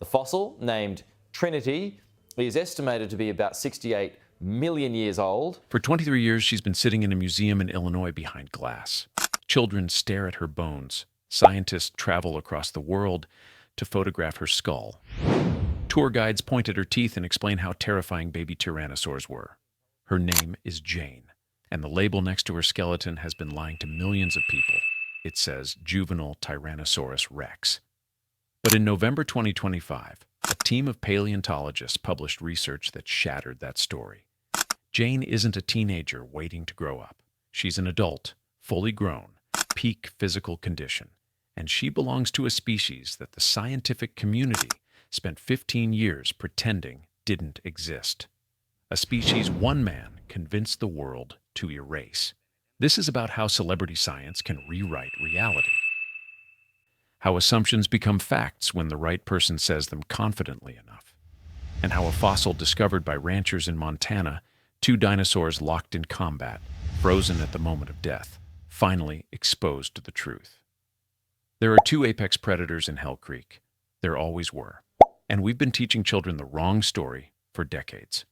The fossil, named Trinity, is estimated to be about 68 million years old. For 23 years, she's been sitting in a museum in Illinois behind glass. Children stare at her bones. Scientists travel across the world to photograph her skull. Tour guides point at her teeth and explain how terrifying baby tyrannosaurs were. Her name is Jane, and the label next to her skeleton has been lying to millions of people. It says juvenile Tyrannosaurus rex. But in November 2025, a team of paleontologists published research that shattered that story. Jane isn't a teenager waiting to grow up. She's an adult, fully grown, peak physical condition, and she belongs to a species that the scientific community spent 15 years pretending didn't exist. A species one man convinced the world to erase. This is about how celebrity science can rewrite reality. How assumptions become facts when the right person says them confidently enough. And how a fossil discovered by ranchers in Montana, two dinosaurs locked in combat, frozen at the moment of death, finally exposed to the truth. There are two apex predators in Hell Creek. There always were. And we've been teaching children the wrong story for decades.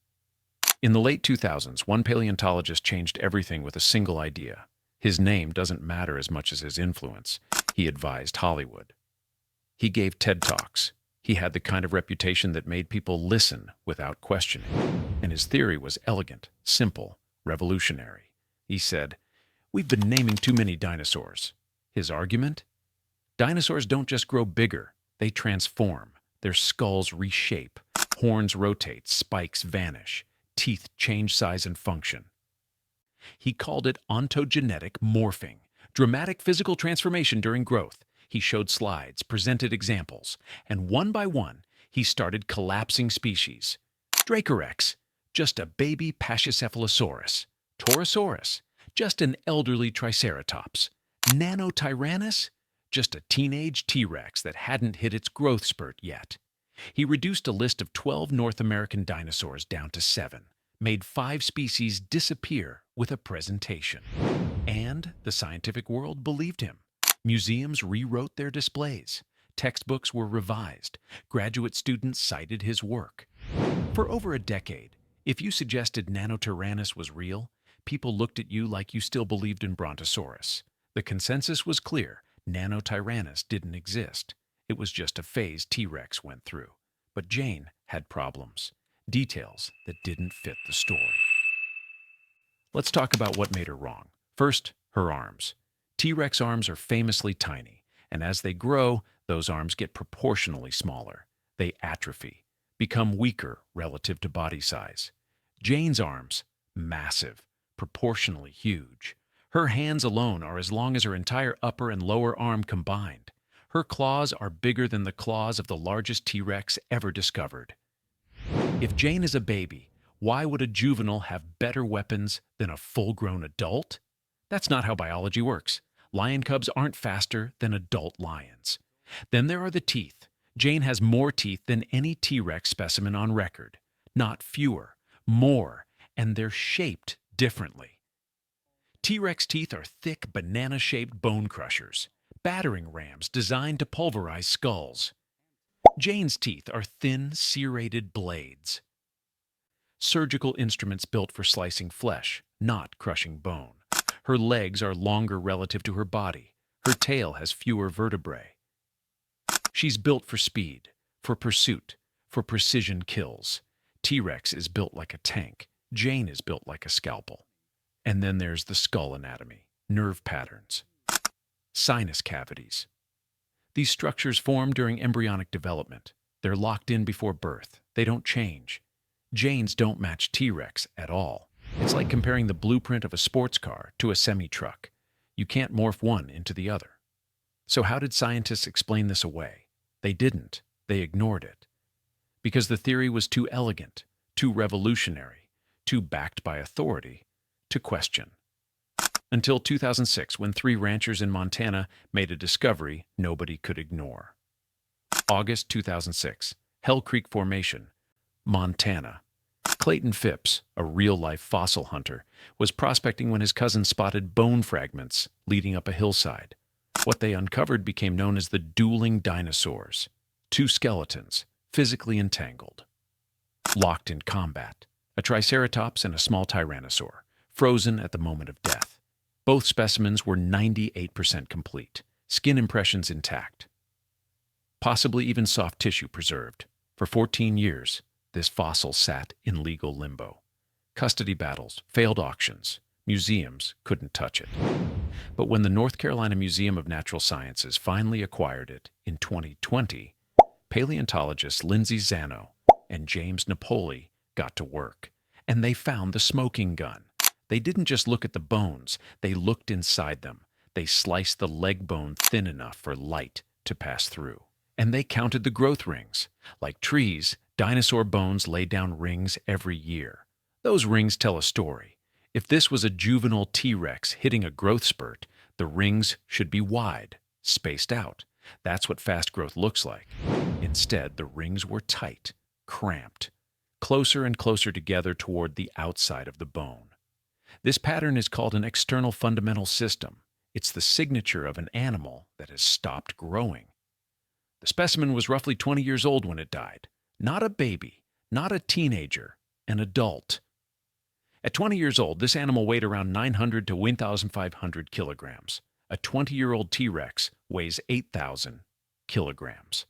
In the late 2000s, one paleontologist changed everything with a single idea. His name doesn't matter as much as his influence. He advised Hollywood. He gave TED Talks. He had the kind of reputation that made people listen without questioning. And his theory was elegant, simple, revolutionary. He said, "We've been naming too many dinosaurs." His argument? Dinosaurs don't just grow bigger, they transform. Their skulls reshape, horns rotate, spikes vanish, teeth change size and function. He called it ontogenetic morphing, dramatic physical transformation during growth. He showed slides, presented examples, and one by one, he started collapsing species. Dracorex, just a baby Pachycephalosaurus. Torosaurus, just an elderly Triceratops. Nanotyrannus, just a teenage T-Rex that hadn't hit its growth spurt yet. He reduced a list of 12 North American dinosaurs down to 7, made 5 species disappear with a presentation. And the scientific world believed him. Museums rewrote their displays. Textbooks were revised. Graduate students cited his work. For over a decade, if you suggested Nanotyrannus was real, people looked at you like you still believed in Brontosaurus. The consensus was clear. Nanotyrannus didn't exist. It was just a phase T-Rex went through. But Jane had problems, details that didn't fit the story. Let's talk about what made her wrong. First, her arms. T-Rex arms are famously tiny, and as they grow, those arms get proportionally smaller. They atrophy, become weaker relative to body size. Jane's arms, massive, proportionally huge. Her hands alone are as long as her entire upper and lower arm combined. Her claws are bigger than the claws of the largest T-Rex ever discovered. If Jane is a baby, why would a juvenile have better weapons than a full-grown adult? That's not how biology works. Lion cubs aren't faster than adult lions. Then there are the teeth. Jane has more teeth than any T-Rex specimen on record. Not fewer, more, and they're shaped differently. T-Rex teeth are thick, banana-shaped bone crushers, battering rams designed to pulverize skulls. Jane's teeth are thin, serrated blades. Surgical instruments built for slicing flesh, not crushing bone. Her legs are longer relative to her body. Her tail has fewer vertebrae. She's built for speed, for pursuit, for precision kills. T-Rex is built like a tank. Jane is built like a scalpel. And then there's the skull anatomy, nerve patterns, sinus cavities. These structures form during embryonic development. They're locked in before birth. They don't change. Jane's don't match T-Rex at all. It's like comparing the blueprint of a sports car to a semi-truck. You can't morph one into the other. So how did scientists explain this away? They didn't. They ignored it. Because the theory was too elegant, too revolutionary, too backed by authority to question. Until 2006, when 3 ranchers in Montana made a discovery nobody could ignore. August 2006, Hell Creek Formation, Montana. Clayton Phipps, a real-life fossil hunter, was prospecting when his cousin spotted bone fragments leading up a hillside. What they uncovered became known as the dueling dinosaurs. 2 skeletons, physically entangled. Locked in combat, a triceratops and a small tyrannosaur, frozen at the moment of death. Both specimens were 98% complete, skin impressions intact. Possibly even soft tissue preserved. For 14 years, this fossil sat in legal limbo. Custody battles, failed auctions, museums couldn't touch it. But when the North Carolina Museum of Natural Sciences finally acquired it in 2020, paleontologists Lindsay Zano and James Napoli got to work, and they found the smoking gun. They didn't just look at the bones, they looked inside them. They sliced the leg bone thin enough for light to pass through. And they counted the growth rings. Like trees, dinosaur bones lay down rings every year. Those rings tell a story. If this was a juvenile T-Rex hitting a growth spurt, the rings should be wide, spaced out. That's what fast growth looks like. Instead, the rings were tight, cramped, closer and closer together toward the outside of the bone. This pattern is called an external fundamental system. It's the signature of an animal that has stopped growing. The specimen was roughly 20 years old when it died. Not a baby, not a teenager, an adult. At 20 years old, this animal weighed around 900 to 1,500 kilograms. A 20-year-old T-Rex weighs 8,000 kilograms.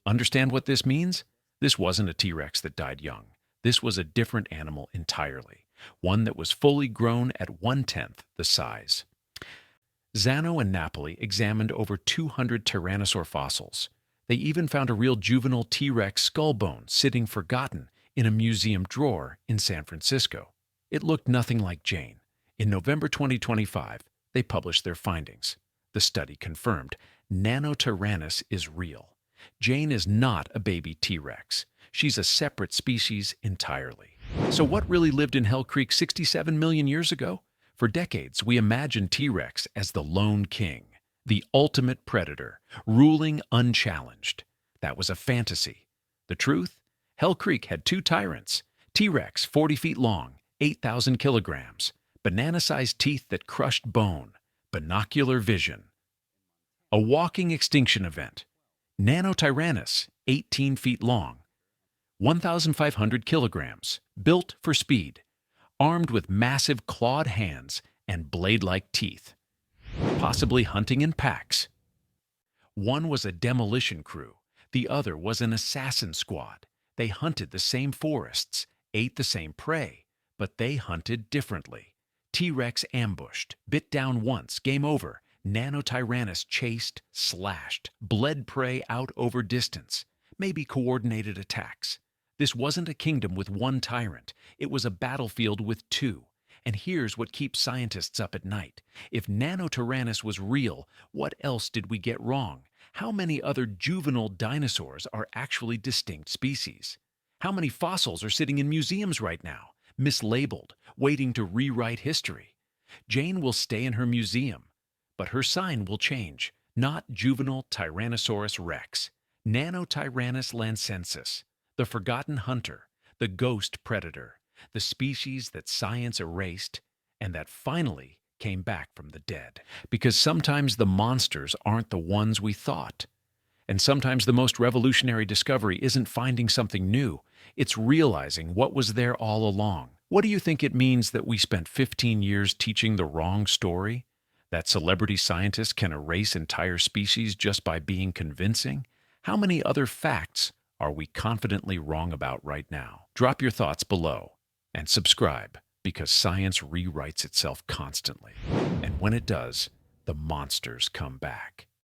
Understand what this means? This wasn't a T-Rex that died young. This was a different animal entirely, one that was fully grown at 1/10 the size. Zano and Napoli examined over 200 tyrannosaur fossils. They even found a real juvenile T-Rex skull bone sitting forgotten in a museum drawer in San Francisco. It looked nothing like Jane. In November 2025, they published their findings. The study confirmed Nanotyrannus is real. Jane is not a baby T-Rex. She's a separate species entirely. So what really lived in Hell Creek 67 million years ago? For decades, we imagined T-Rex as the lone king, the ultimate predator, ruling unchallenged. That was a fantasy. The truth? Hell Creek had two tyrants. T-Rex, 40 feet long, 8,000 kilograms, banana-sized teeth that crushed bone, binocular vision. A walking extinction event. Nanotyrannus, 18 feet long, 1,500 kilograms, built for speed, armed with massive clawed hands and blade-like teeth, possibly hunting in packs. One was a demolition crew, the other was an assassin squad. They hunted the same forests, ate the same prey, but they hunted differently. T-Rex ambushed, bit down once, game over. Nanotyrannus chased, slashed, bled prey out over distance, maybe coordinated attacks. This wasn't a kingdom with one tyrant. It was a battlefield with two. And here's what keeps scientists up at night. If Nanotyrannus was real, what else did we get wrong? How many other juvenile dinosaurs are actually distinct species? How many fossils are sitting in museums right now, mislabeled, waiting to rewrite history? Jane will stay in her museum, but her sign will change. Not juvenile Tyrannosaurus rex, Nanotyrannus lancensis, the forgotten hunter, the ghost predator, the species that science erased and that finally came back from the dead. Because sometimes the monsters aren't the ones we thought. And sometimes the most revolutionary discovery isn't finding something new, it's realizing what was there all along. What do you think it means that we spent 15 years teaching the wrong story? That celebrity scientists can erase entire species just by being convincing? How many other facts are we confidently wrong about right now? Drop your thoughts below and subscribe, because science rewrites itself constantly. And when it does, the monsters come back.